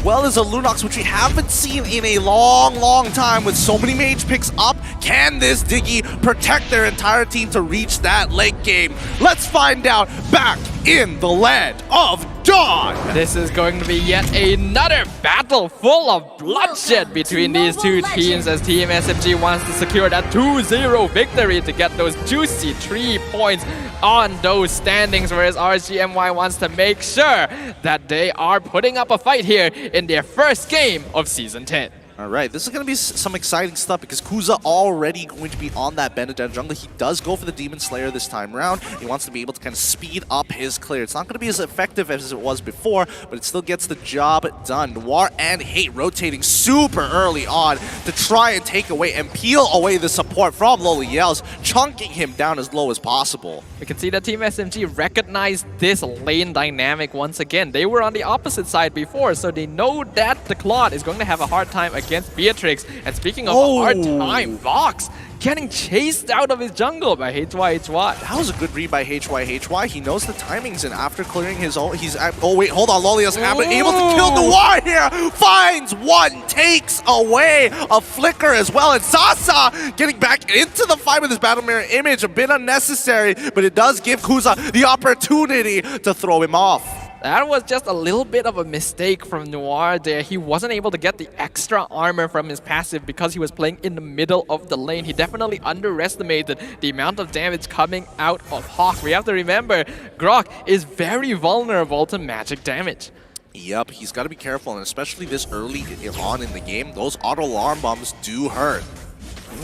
well as a Lunox, which we haven't seen in a long time with so many mage picks up. Can this Diggy protect their entire team to reach that late game? Let's find out back in the land of Dawn. This is going to be yet another battle full of bloodshed between these two teams as Team SMG wants to secure that 2-0 victory to get those juicy 3 points on those standings, whereas RSGMY wants to make sure that they are putting up a fight here in their first game of Season 10. All right, this is going to be some exciting stuff because Kuza already going to be on that Benedetta jungle. He does go for the Demon Slayer this time around. He wants to be able to kind of speed up his clear. It's not going to be as effective as it was before, but it still gets the job done. Noir and Hate rotating super early on to try and take away and peel away the support from Loliel's, chunking him down as low as possible. We can see that Team SMG recognized this lane dynamic once again. They were on the opposite side before, so they know that the Claude is going to have a hard time against Beatrix. And speaking of a hard time, Vox getting chased out of his jungle by HYHY. That was a good read by HYHY. He knows the timings, and after clearing his own, he's at, oh wait, hold on, Loliel's able to kill Noir here. Finds one, takes away a flicker as well, and Sasa getting back into the fight with his battle mirror image. A bit unnecessary, but it does give Kuza the opportunity to throw him off. That was just a little bit of a mistake from Noir there. He wasn't able to get the extra armor from his passive because he was playing in the middle of the lane. He definitely underestimated the amount of damage coming out of Hawk. We have to remember, Grok is very vulnerable to magic damage. Yep, he's got to be careful, and especially this early on in the game, those auto alarm bombs do hurt.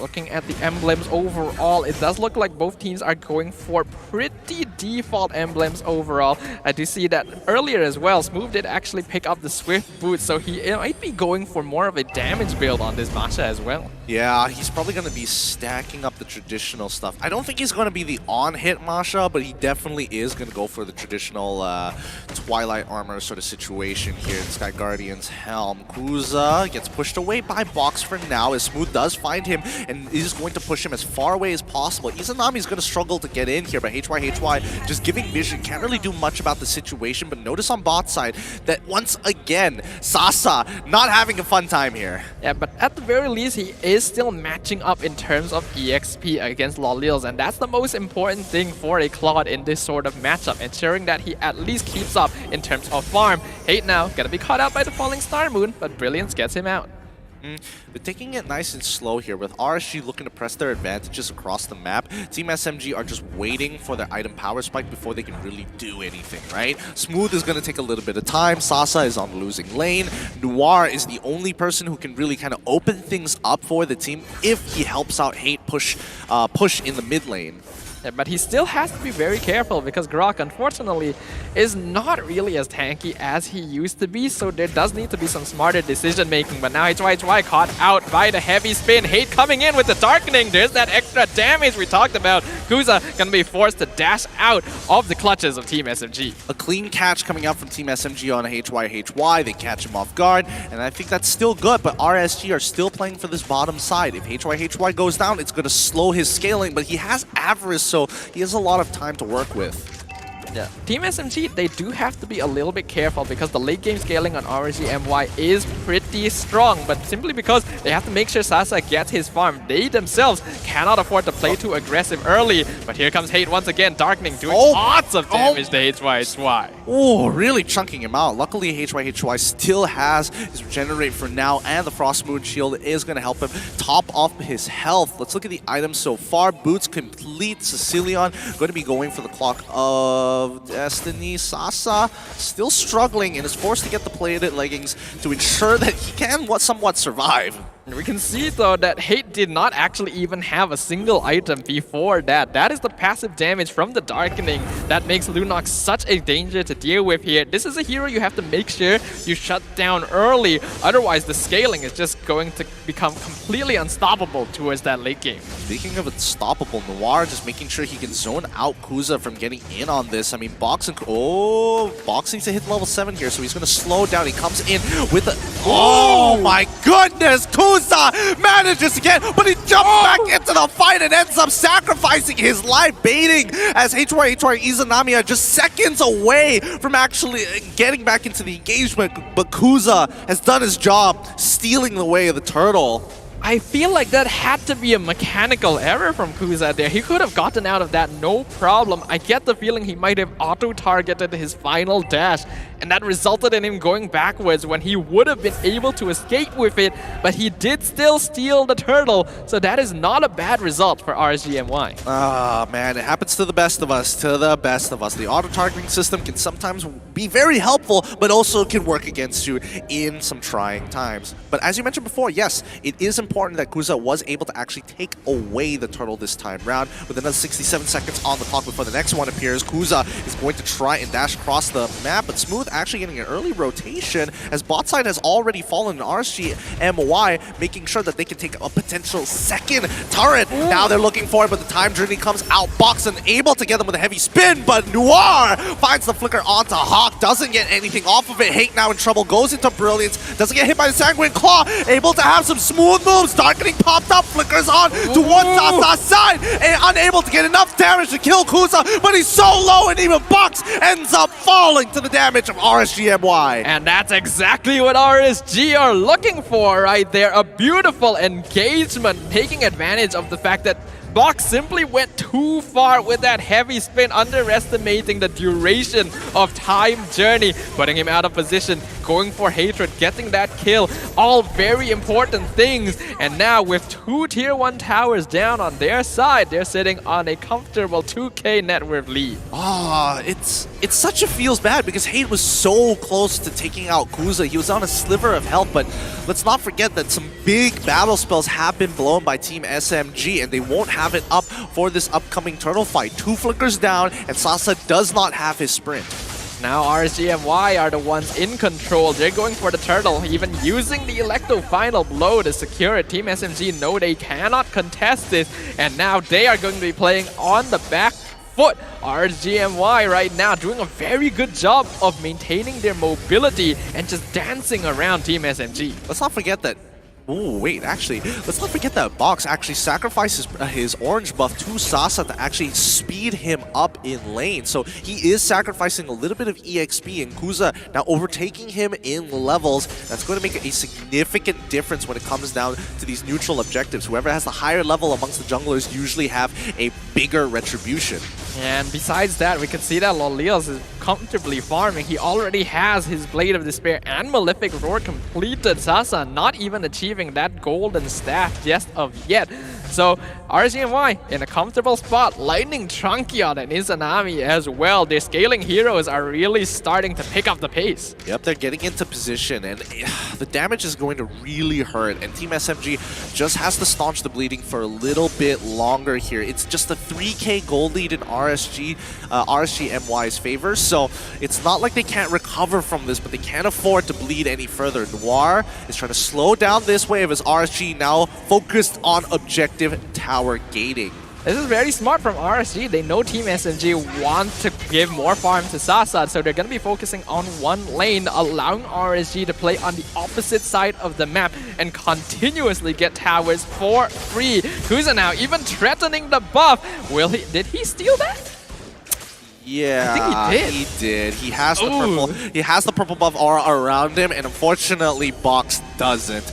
Looking at the emblems overall, it does look like both teams are going for pretty default emblems overall. I do see that earlier as well, Smooth did actually pick up the Swift Boot, so he might be going for more of a damage build on this Masha as well. Yeah, he's probably going to be stacking up the traditional stuff. I don't think he's going to be the on-hit Masha, but he definitely is going to go for the traditional Twilight Armor sort of situation here in Sky Guardian's Helm. Kuza gets pushed away by Box for now, as Smooth does find him and is going to push him as far away as possible. Izanami's going to struggle to get in here, but HYHY just giving vision, can't really do much about the situation, but notice on bot side that once again, Sasa not having a fun time here. Yeah, but at the very least, he is still matching up in terms of EXP against Loliels, and that's the most important thing for a Claude in this sort of matchup, ensuring that he at least keeps up in terms of farm. Hate now, gonna be caught out by the Falling Star Moon, but Brilliance gets him out. They're taking it nice and slow here with RSG looking to press their advantages across the map. Team SMG are just waiting for their item power spike before they can really do anything, right? Smooth is going to take a little bit of time. Sasa is on the losing lane. Noir is the only person who can really kind of open things up for the team if he helps out Hate push in the mid lane. Yeah, but he still has to be very careful because Grok, unfortunately, is not really as tanky as he used to be, so there does need to be some smarter decision making. But now HYHY caught out by the heavy spin. Hate coming in with the Darkening. There's that extra damage we talked about. Kuza gonna be forced to dash out of the clutches of Team SMG. A clean catch coming out from Team SMG on HYHY. They catch him off guard, and I think that's still good, but RSG are still playing for this bottom side. If HYHY goes down, it's gonna slow his scaling, but he has Avarice, so he has a lot of time to work with. Yeah. Team SMG, they do have to be a little bit careful because the late game scaling on RSGMY is pretty strong, but simply because they have to make sure Sasa gets his farm. They themselves cannot afford to play too aggressive early, but here comes Hate once again, Darkening doing lots of damage to HYHY. Oh, really chunking him out. Luckily, HYHY still has his Regenerate for now, and the Frost Moon Shield is going to help him top off his health. Let's look at the items so far. Boots complete. Sicilion going to be going for the Clock of Destiny. Sasa still struggling and is forced to get the plated leggings to ensure that he can somewhat survive. We can see, though, that Hate did not actually even have a single item before that. That is the passive damage from the Darkening that makes Lunox such a danger to deal with here. This is a hero you have to make sure you shut down early. Otherwise, the scaling is just going to become completely unstoppable towards that late game. Speaking of unstoppable, Noir just making sure he can zone out Kuza from getting in on this. I mean, boxing to hit level 7 here, so he's going to slow down. He comes in with a... Oh my goodness! Kuza Kuza manages to get, but he jumps back into the fight and ends up sacrificing his life, baiting as HY Izanami are just seconds away from actually getting back into the engagement. But Kuza has done his job, stealing the way of the turtle. I feel like that had to be a mechanical error from Kuza there. He could have gotten out of that no problem. I get the feeling he might have auto-targeted his final dash, and that resulted in him going backwards when he would have been able to escape with it, but he did still steal the turtle, so that is not a bad result for RSGMY. Ah, man, it happens to the best of us, The auto-targeting system can sometimes be very helpful, but also can work against you in some trying times. But as you mentioned before, yes, it is important that Kuza was able to actually take away the turtle this time round. With another 67 seconds on the clock before the next one appears, Kuza is going to try and dash across the map, but Smooth actually getting an early rotation as bot side has already fallen in RSGMY, making sure that they can take a potential second turret. Now they're looking for it, but the time journey comes outboxed and able to get them with a heavy spin, but Noir finds the flicker onto Hawk, doesn't get anything off of it. Hake now in trouble, goes into Brilliance, doesn't get hit by the Sanguine Claw, able to have some smooth moves. Darkening popped up, flickers on towards Sasa's side, and unable to get enough damage to kill Kuza, but he's so low and even Box ends up falling to the damage of RSGMY. And that's exactly what RSG are looking for right there. A beautiful engagement, taking advantage of the fact that Box simply went too far with that heavy spin, underestimating the duration of time journey, putting him out of position, going for Hatred, getting that kill. All very important things. And now with 2 tier 1 towers down on their side, they're sitting on a comfortable 2k net worth lead. It's such a feels bad because Hate was so close to taking out Kuza. He was on a sliver of health, but let's not forget that some big battle spells have been blown by Team SMG, and they won't have it up for this upcoming turtle fight. 2 flickers down, and Sasa does not have his sprint. Now RSGMY are the ones in control. They're going for the turtle, even using the Electo final blow to secure it. Team SMG know they cannot contest this, and now they are going to be playing on the back foot. RSGMY right now doing a very good job of maintaining their mobility and just dancing around Team SMG. Let's not forget that. Oh, wait, actually, let's not forget that Box actually sacrifices his orange buff to Sasa to actually speed him up in lane. So he is sacrificing a little bit of EXP, and Kuza now overtaking him in levels. That's going to make a significant difference when it comes down to these neutral objectives. Whoever has the higher level amongst the junglers usually have a bigger retribution. And besides that, we can see that Lolios is comfortably farming. He already has his Blade of Despair and Malefic Roar completed. Sasa not even achieving that golden staff just of yet. So RSGMY in a comfortable spot. Lightning Trunkion and Izanami as well. Their scaling heroes are really starting to pick up the pace. Yep, they're getting into position, and the damage is going to really hurt. And Team SMG just has to staunch the bleeding for a little bit longer here. It's just a 3k gold lead in RSGMY's favor, so it's not like they can't recover from this, but they can't afford to bleed any further. Noir is trying to slow down this wave as RSG now focused on objective tower gating. This is very smart from RSG. They know Team SMG want to give more farm to Sasa, so they're going to be focusing on one lane, allowing RSG to play on the opposite side of the map and continuously get towers for free. Kuza now even threatening the buff. Did he steal that? Yeah, I think he did. He has the purple. He has the purple buff aura around him, and unfortunately, Box doesn't.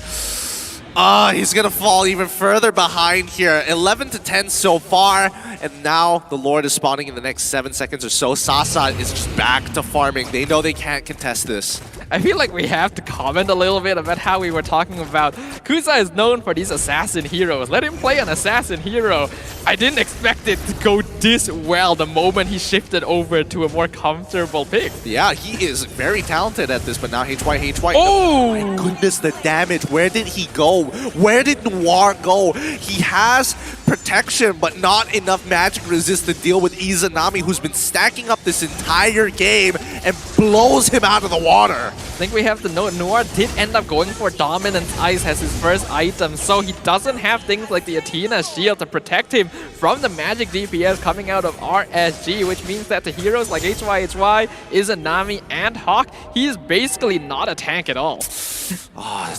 He's gonna fall even further behind here. 11 to 10 so far, and now the Lord is spawning in the next 7 seconds or so. Sasa is just back to farming. They know they can't contest this. I feel like we have to comment a little bit about how we were talking about Kuza is known for these assassin heroes. Let him play an assassin hero. I didn't expect it to go this well the moment he shifted over to a more comfortable pick. Yeah, he is very talented at this, but now HY. Oh! My goodness, the damage. Where did he go? Where did Noir go? He has protection, but not enough magic resist to deal with Izanami, who's been stacking up this entire game and blows him out of the water. I think we have to note Noir did end up going for Dominance Ice as his first item, so he doesn't have things like the Athena shield to protect him from the magic DPS coming out of RSG, which means that the heroes like HY, Izanami, and Hawk, he is basically not a tank at all. Oh,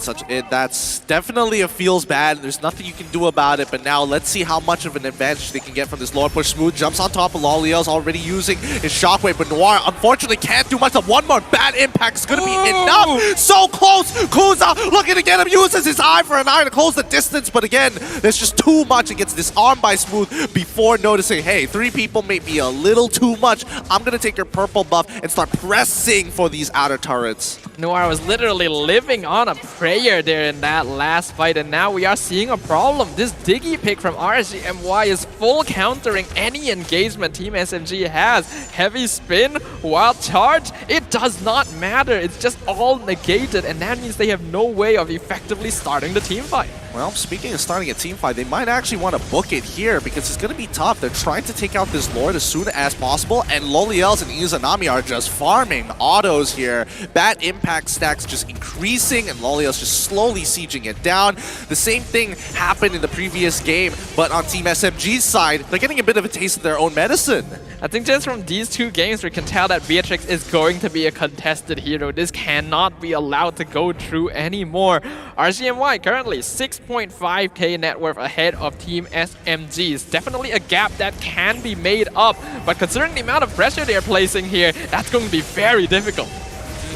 that's definitely a feels bad. There's nothing you can do about it. But now let's see how much of an advantage they can get from this Lord push. Smooth jumps on top of Loliel's, already using his shockwave, but Noir unfortunately can't do much. One more bad impact is gonna be enough. So close. Kuza looking to get him, uses his eye for an eye to close the distance, but again, there's just too much. It gets disarmed by Smooth before noticing, hey, 3 people may be a little too much. I'm gonna take your purple buff and start pressing for these outer turrets. Noir was literally living on a prayer there in that last fight, and now we are seeing a problem. This Diggy pick from RSGMY is full countering any engagement Team SMG has. Heavy spin, wild charge, it does not matter. It's just all negated, and that means they have no way of effectively starting the team fight. Well, speaking of starting a team fight, they might actually want to book it here because it's going to be tough. They're trying to take out this Lord as soon as possible, and Loliel's and Izanami are just farming autos here. Bad impact stacks just increasing, and Loliel's just slowly sieging it down. The same thing happened in the previous game, but on Team SMG's side, they're getting a bit of a taste of their own medicine. I think just from these 2 games, we can tell that Beatrix is going to be a contested hero. This cannot be allowed to go through anymore. RGMY currently 6.5k net worth ahead of Team SMG. It's definitely a gap that can be made up, but considering the amount of pressure they're placing here, that's going to be very difficult.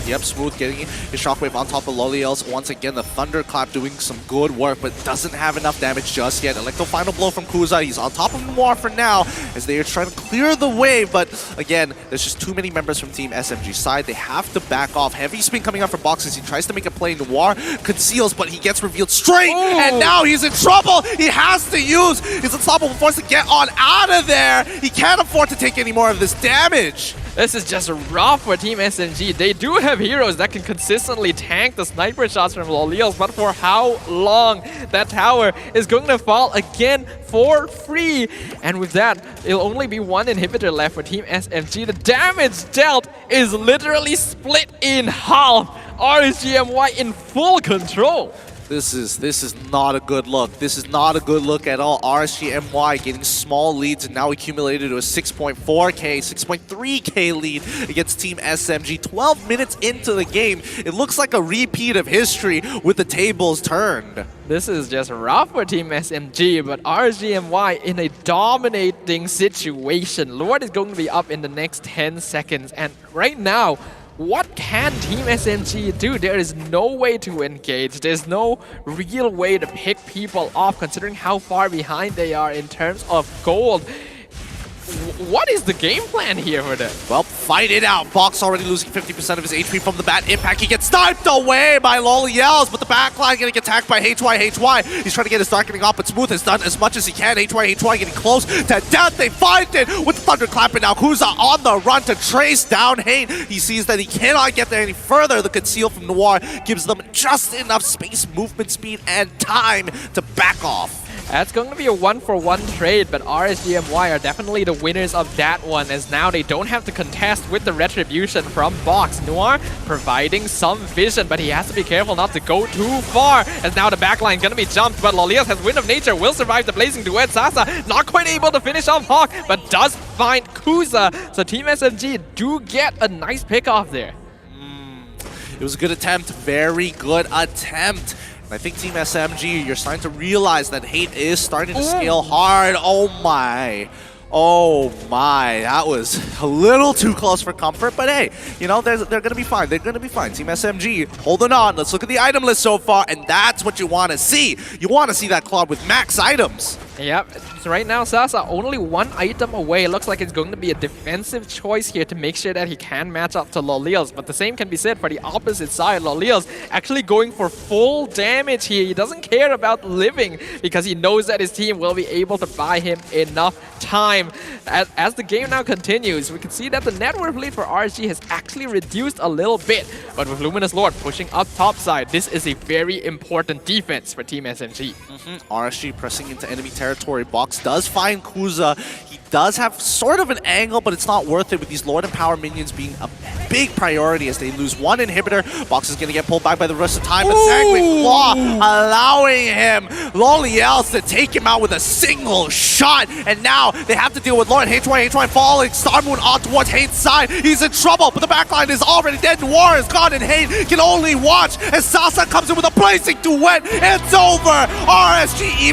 Yep, Smooth getting his shockwave on top of Loliel's. Once again, the Thunderclap doing some good work, but doesn't have enough damage just yet. Electro final blow from Kuza. He's on top of Noir for now as they are trying to clear the way, but again, there's just too many members from Team SMG side. They have to back off. Heavy spin coming out from boxes. He tries to make a play. Noir conceals, but he gets revealed straight, and now he's in trouble. He has to use his unstoppable force to get on out of there. He can't afford to take any more of this damage. This is just rough for Team SMG. They do have heroes that can consistently tank the sniper shots from Loliel's, but for how long? That tower is going to fall again for free. And with that, it'll only be 1 inhibitor left for Team SMG. The damage dealt is literally split in half. RSGMY in full control. This is not a good look. This is not a good look at all. RSGMY getting small leads and now accumulated to a 6.4k, 6.3k lead against Team SMG. 12 minutes into the game, it looks like a repeat of history with the tables turned. This is just rough for Team SMG, but RSGMY in a dominating situation. Lord is going to be up in the next 10 seconds, and right now, what can Team SMG do? There is no way to engage. There's no real way to pick people off considering how far behind they are in terms of gold. What is the game plan here for them? Well, fight it out. Box already losing 50% of his HP from the bad impact. He gets sniped away by Loliel's, but the backline getting attacked by HY. He's trying to get his darkening off, but Smooth has done as much as he can. HY getting close to death. They find it with the Thunderclap, and now Kuza on the run to trace down Hane. He sees that he cannot get there any further. The conceal from Noir gives them just enough space, movement speed, and time to back off. That's going to be a 1-for-1 trade, but RSGMY are definitely the winners of that one, as now they don't have to contest with the retribution from Box. Noir providing some vision, but he has to be careful not to go too far, as now the backline going to be jumped, but Loliel's has Wind of Nature, will survive the Blazing Duet. Sasa not quite able to finish off Hawk, but does find Kuza, so Team SMG do get a nice pick off there. It was a good attempt, very good attempt. I think Team SMG, you're starting to realize that hate is starting to scale hard. Oh my. Oh my, that was a little too close for comfort, but hey, you know, they're going to be fine. They're going to be fine. Team SMG holding on. Let's look at the item list so far, and that's what you want to see. You want to see that Claude with max items. Yep, so right now Sasa only 1 item away. It looks like it's going to be a defensive choice here to make sure that he can match up to Loliel's, but the same can be said for the opposite side. Loliel's actually going for full damage here. He doesn't care about living because he knows that his team will be able to buy him enough time. As the game now continues, we can see that the net worth lead for RSG has actually reduced a little bit, but with Luminous Lord pushing up top side, this is a very important defense for Team SMG. RSG pressing into enemy territory territory. Box does find Kuza. He does have sort of an angle, but it's not worth it with these Lord and Power minions being a big priority as they lose one inhibitor. Box is going to get pulled back by the rest of time, but Sanguine Claw allowing him, Loliels, to take him out with a single shot. And now they have to deal with Lord H1 falling. Star Moon on towards Hane's side. He's in trouble, but the backline is already dead. War is gone, and Hane can only watch as Sasa comes in with a blazing duet. It's over. RSG